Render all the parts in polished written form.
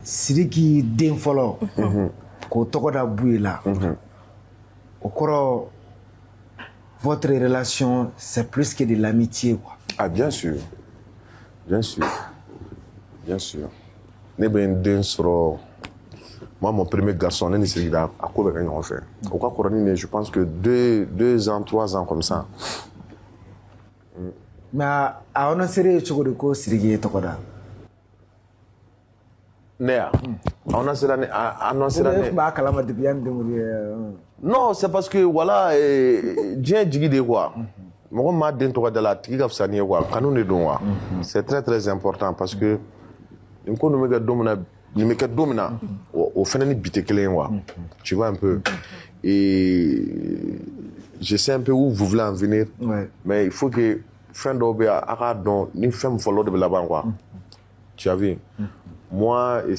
Sidiki den fɔlɔ k'o tɔgɔ da Buye la o kɔrɔ votre relation c'est plus que de l'amitié quoi. Ah bien sûr bien sûr bien sûr ne bɛ n den sɔrɔ moi mon premier garçon ne ni Sidiki a ko bɛ kɛ ɲɔgɔn fɛ o ka kɔrɔ ni ne je pense que 2 ans 3 ans comme ça. Mais a annoncé cogo de ko Sidiki ye tɔgɔ da. Ne annoncé la ne b'a kalama depuis yan demuri. Non, c'est parce que voilà diɲɛ jigi de quoi. Mɔgɔ m'a den tɔgɔ da la a tigi ka fisa ni ye quoi kanu de don quoi. C'est très très important parce que nin ko ninnu bɛ kɛ don min na nin bɛ kɛ don min na o fana ni bi tɛ kelen ye quoi. Tu vois un peu. Et je sais un peu où vous voulez en venir. Mais il faut que fɛn dɔw bɛ a k'a dɔn ni fɛn min fɔlɔ de bɛ laban quoi. Tu as vu. Moi, et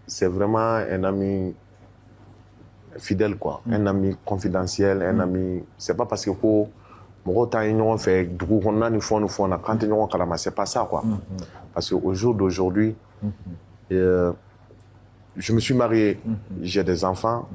c'est vraiment un ami fidèle, quoi. Un ami confidentiel, un ami... C'est pas parce que quand on fait du coup, on a une fois, quand on a c'est pas ça, quoi. Parce qu'au jour d'aujourd'hui, je me suis marié, j'ai des enfants.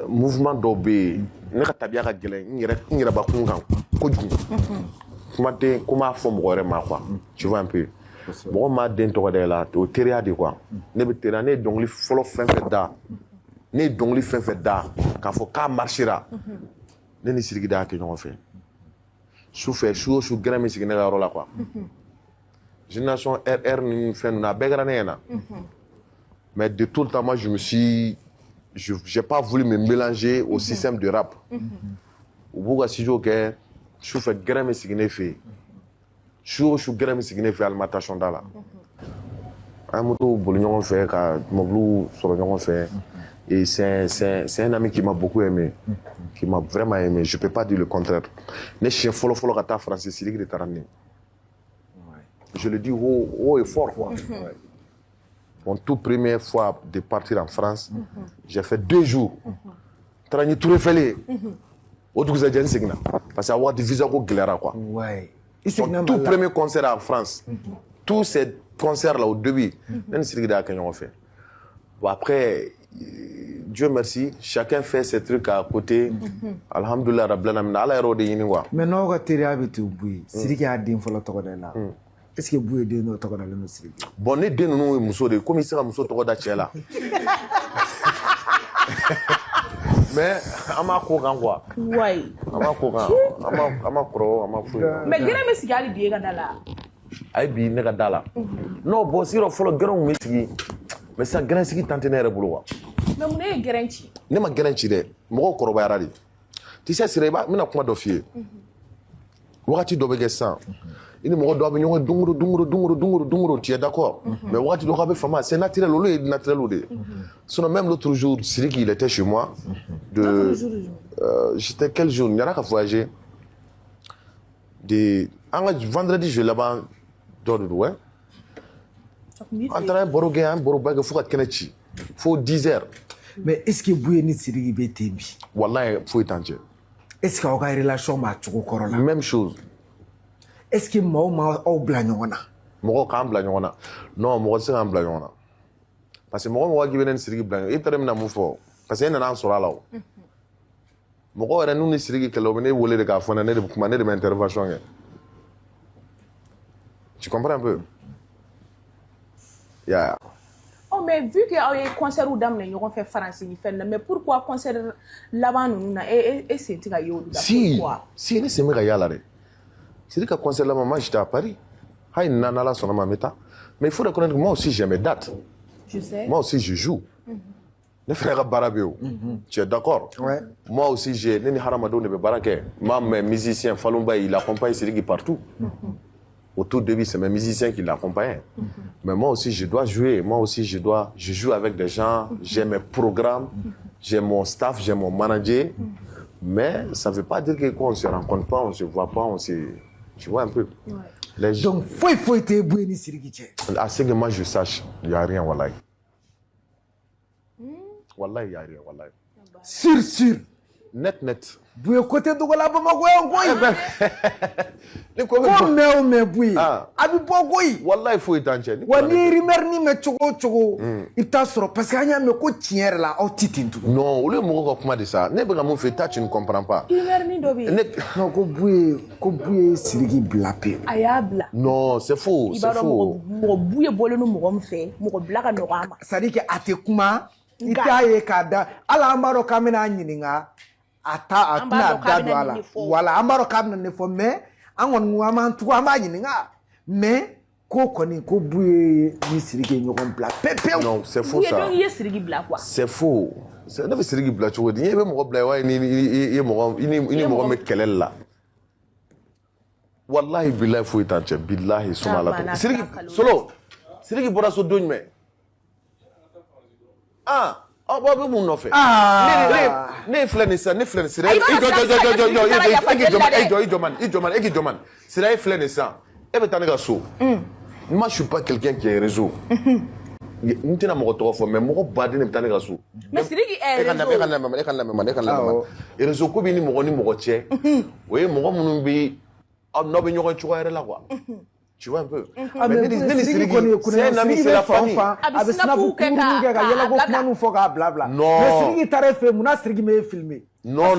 Mouvement d'obé, ne ka tabiya ka gɛlɛn n yɛrɛ ba kun kan kojugu. Kuma tɛ ko m'a fɔ mɔgɔ wɛrɛ ma, quoi. Tu vois un peu. Mɔgɔ m'a den tɔgɔ da la o teriya de quoi ne bɛ teriya ne ye dɔnkili fɔlɔ fɛn fɛn da ne ye dɔnkili fɛn fɛn da k'a fɔ k'a marchera ne ni Sidiki da y'a kɛ ɲɔgɔn fɛ su fɛ su o su gɛrɛ min sigi ne ka yɔrɔ la quoi génération RR ni fɛn ninnu a bɛɛ kɛra ne ɲɛna mais de tout le temps moi j'ai pas voulu me mélanger au système de rap u b'u ka studio kɛ su fɛ gɛrɛ min sigi ne fɛ yen su o su gɛrɛ min sigi ne fɛ alimentation da la an ye moto boli ɲɔgɔn fɛ ka mobiliw sɔrɔ ɲɔgɔn fɛ et c'est un ami qui m'a beaucoup aimé qui m'a vraiment aimé je peux pas dire le contraire ne siɲɛ fɔlɔ fɔlɔ ka taa France Sidiki de taara ne je le dis haut et fort quoi. Mon tout première fois de partir en France j'ai fait 2 jours taara n ye Touré fɛle o dugusɛjɛ n seginna parce que a waati visa ko gɛlɛyara quoi. Mon tout premier concert en France, tous ces concerts-là au début, même si c'est quelqu'un fait. Bon après, Dieu merci, chacun fait ses trucs à côté. Alhamdulillah, Rabbil Alamin, Allah est rodé yini wa. Mais non, quand tu es avec Buye, Sidiki a dit qu'il faut le là. Est-ce que Buye dit non tɔgɔ da le Sidiki? Bon, ne den ninnu ye muso de, comme il sera muso tɔgɔ da cɛ la. Mais an m'a ko kan quoi. Ouais. An m'a ko kan, an m'a kɔrɔ, an m'a foyi. Mais gɛrɛ bɛ sigi hali bi e ka da la. Ayi bi ne ka da la. Non bon sigiyɔrɔ fɔlɔ gɛrɛnw bɛ sigi, mais sisan gɛrɛn sigi tan tɛ ne yɛrɛ bolo quoi. Mais mun ye gɛrɛn ci? Ne ma gɛrɛn ci dɛ, mɔgɔw kɔrɔbayara de. Tu sais Sira, n bɛna kuma dɔ f'i ye. Wagati dɔ bɛ kɛ sisan. I ni mɔgɔ dɔw bɛ ɲɔgɔn dunguro tu es d'accord. Mais wagati dɔ ka bɛ fama c'est naturel olu ye naturel de. Sinon même l'autre jour Sidiki il était chez moi. J'étais quel jour? Il y en a qui voyager. Vendredi je là-bas dɔ de don ouais. An taara baro kɛ an baro ba kɛ fo ka kɛnɛ ci fo 10 heures. Mais est-ce que Buye ni Sidiki bɛ ten bi? Wallahi foyi t'an cɛ. Est-ce que aw ka relation b'a cogo kɔrɔ la? Même chose. Est-ce que maaw ma aw bila ɲɔgɔn na? Mɔgɔ k'an bila ɲɔgɔn na non mɔgɔ tɛ se k'an bila ɲɔgɔn na parce que mɔgɔ mɔgɔ k'i bɛ ne ni Sidiki bila ɲɔgɔn na e taara bɛna mun fɔ parce que e nana an sɔrɔ a la o mɔgɔ yɛrɛ n'u ni Sidiki kɛlɛ o bɛ ne wele de k'a fɔ ne de bɛ kuma ne de bɛ intervention kɛ tu comprends un peu yeah. Oh mais vu que aw ye concert daminɛ ɲɔgɔn fɛ France ni fɛn na mais pourquoi concert laban ninnu na e sen tɛ ka ye olu la pourquoi? Si ne sen bɛ ka y'a la dɛ Sidiki ka concert laban moi j'étais à Paris hali n'ala sɔnna ma n bɛ taa mais il faut reconnaître que moi aussi j'ai mes dates. Je sais. Moi aussi je joue. Ne fana ka baara bɛ yen o tu es d'accord? Moi aussi j'ai ne ni hadamadenw de bɛ baara kɛ moi mes musiciens Falunba il accompagne Sidiki partout. Au tout début, c'est mes musiciens qui l'accompagnaient. Mais moi aussi, je dois jouer. Moi aussi, je joue avec des gens. J'ai mes programmes, j'ai mon staff, j'ai mon manager. Mais ça ne veut pas dire que quand on ne se rencontre pas, on ne se voit pas, tu vois un peu. Les gens... Donc, faut te Buye ni Sidiki cɛ. À ce que moi je sache, il n'y a rien, wallahi. Wallahi, il n'y a rien, wallahi. Sûr. net. Bouye côté de la Bamako goy. Ni ko Comme me bouye. Abi bogoy. Wallahi faut étancher. Wani rimer ni me chogo. Ita soro parce que anya me ko tiere la au titintu. Non, ou le mo ko kuma de ça. Ne be fait ta tu ne comprends pas. Rimer ni dobi. Non ko bouye sirigi blapé. Ayabla. Non, c'est faux, c'est faux. Mo bouye bolo no mo mfe, mo blaka no rama. Ça dit que ate kuma ita ye kada ala amaro kamena nyininga. Ata da do ala wala amaro kam ne fo mais angon ngama ntu ama nyinga mais ko koni ko buye ni sirige nyokon bla pepe. Non, c'est faux ça. Donc il sirigi bla quoi. C'est faux. C'est ne sirigi bla tu dis yebe mo bla wa ni mo me kelel la. Wallahi billahi faut étancher billahi sumala. Sirigi solo. Sirigi bora so doñ me. Oh, Bob, mon offre. Ne flenissa, ne flenissa. C'est là, flenissa. Et bien, t'en es moi, je suis pas quelqu'un qui est réseau. Nous t'en avons trois fois, mais moi, badin n'est pas un réseau. Mais c'est lui qui est réseau. Et réseau, comme il m'a dit, mon rotier. Oui, mon bi, non, mais il y aura un choix là, quoi. Tu vois un peu. C'est un ami, c'est la famille. Avec Snapou, blabla. Non. Mais Sirigi t'arrête fait, mon Sirigi me filmé. Non.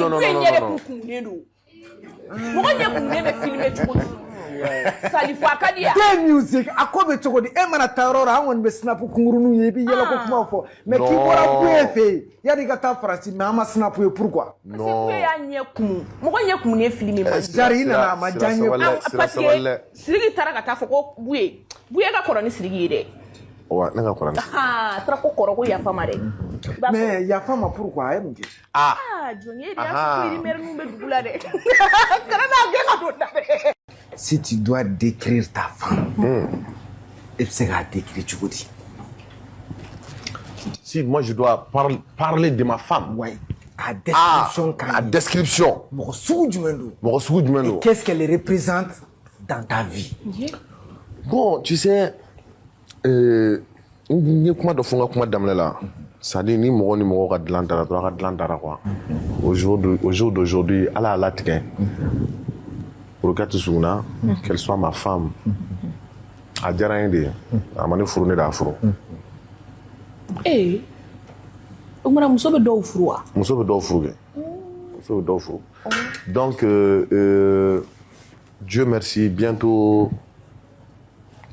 Quelle musique, à quoi me tu dis, Emma Tarora, on me snap pour Kunguru, yebi, yellow pour mais qui pourra fait? Yadigata Francis, mais ama snapou, pourquoi? Non. Jarina, ma Janio, parce que Sirigi Taragata for Bouye, Bouyaga Coroni Sirigi. Ouais, n'a pas Traco Coroko Yafamare. Mais Yafama, pourquoi? Si tu dois décrire ta femme, elle sera décrire, tu dis. Si moi je dois parler de ma femme. Ouais. À description. À description. Et qu'est-ce qu'elle représente dans ta vie? Bon, tu sais, ça dit ni moro quoi. Au jour d'aujourd'hui, à la tige. Regarde Souna, qu'elle soit ma femme. À dire rien de, à m'en fourner d'afro. Eh, on m'a dit que d'où froid. Donc, Dieu merci, bientôt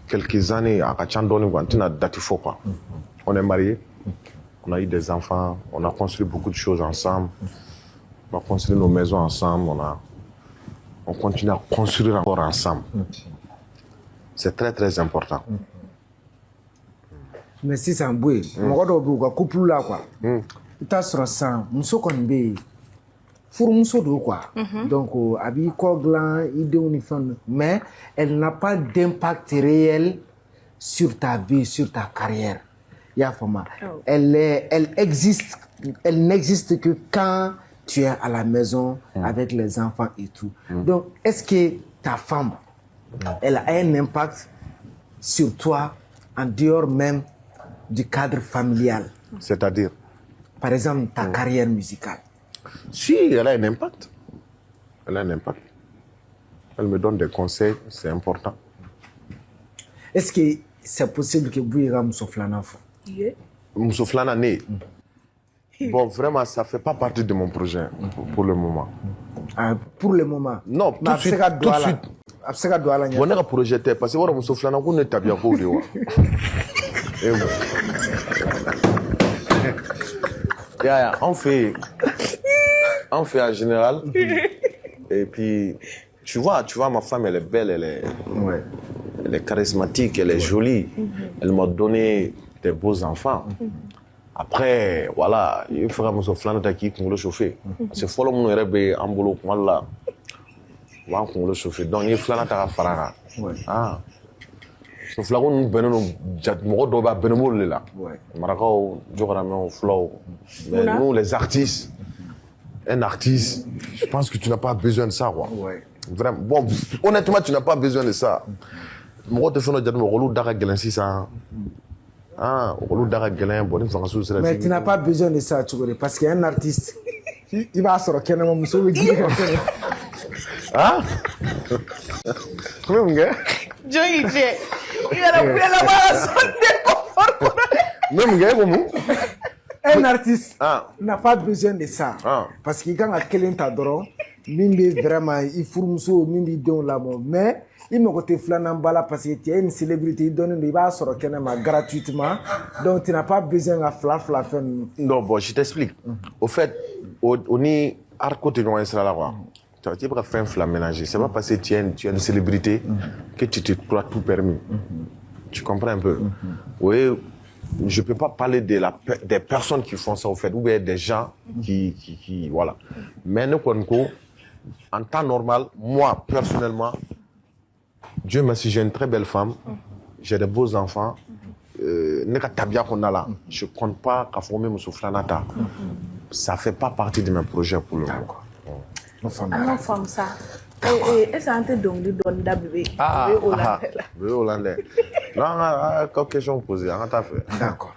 quelques années à Kachandoni, on a daté fort quoi. On est mariés, on a eu des enfants, on a construit beaucoup de choses ensemble, on a construit nos maisons ensemble, on continue à construire encore ensemble. C'est très très important. Mais si c'est un boué, mon couple là quoi. Il t'a sur ça, muso qu'on bé, pour muso de quoi. Donc, abi koglan, idée uniforme, mais elle n'a pas d'impact réel sur ta vie, sur ta carrière. Yafama. Elle existe, elle n'existe que quand tu es à la maison avec les enfants et tout. Donc, est-ce que ta femme, elle a un impact sur toi en dehors même du cadre familial? C'est-à-dire? Par exemple, ta carrière musicale. Si, elle a un impact. Elle a un impact. Elle me donne des conseils, c'est important. Est-ce que c'est possible que Bouira Moussoflana fasse? Moussoflana né. Bon, vraiment, ça ne fait pas partie de mon projet pour le moment. Pour le moment? Non, tout de suite. Tout de suite. On a un projet, parce que Moussoflana, on est bien pour lui. On fait en général. Et puis, tu vois, ma femme, elle est belle, elle est charismatique, elle est jolie. Elle m'a donné des beaux enfants. Après, voilà, il faudra me souffler qui pour le chauffer. C'est fort, mon rêve en boulot, là. On le chauffer. Donc, il faut la faire. Ah. Sauf là, on mais nous, les artistes, un artiste, je pense que tu n'as pas besoin de ça. Quoi. Vraiment. Bon, honnêtement, tu n'as pas besoin de ça. Mais tu n'as pas besoin de ça, parce qu'un artiste, I b'a sɔrɔ kɛnɛma muso bɛ giri ka kɛnɛ. Ah? Même gars? Joyi je. I yɛrɛ kulela b'a sɔnde ko Même gars comme Un artiste Ah. n'a pas besoin de ça. Ah. Parce qu'il kan ka kelen ta dɔrɔn min bɛ vraiment i furumuso min b'i denw lamɔ mais i mago tɛ filanan ba la parce que tu es une célébrité i dɔnnen don i b'a sɔrɔ kɛnɛma gratuitement donc tu n'as pas besoin ka fila fɛn ninnu. Non, bon, je t'explique. Au fait, on est hardcore de nous là quoi. Tu peux faire un flamme ménager. C'est pas parce que tu es une célébrité que tu te crois tout permis. Tu comprends un peu? Oui, je peux pas parler des personnes qui font ça au fait, ou bien des gens qui voilà. Mais nous, en temps normal, moi personnellement, Dieu merci, j'ai une très belle femme, j'ai de beaux enfants. Je compte pas qu'à former mon soufflanata. Ça fait pas partie de mes projets pour le moment. An faamu sa. Est-ce an tɛ dɔnkili dɔɔni da bébé? Ah, Bébé hollandais la. Bébé hollandais. Non, question posée, on t'a fait. D'accord.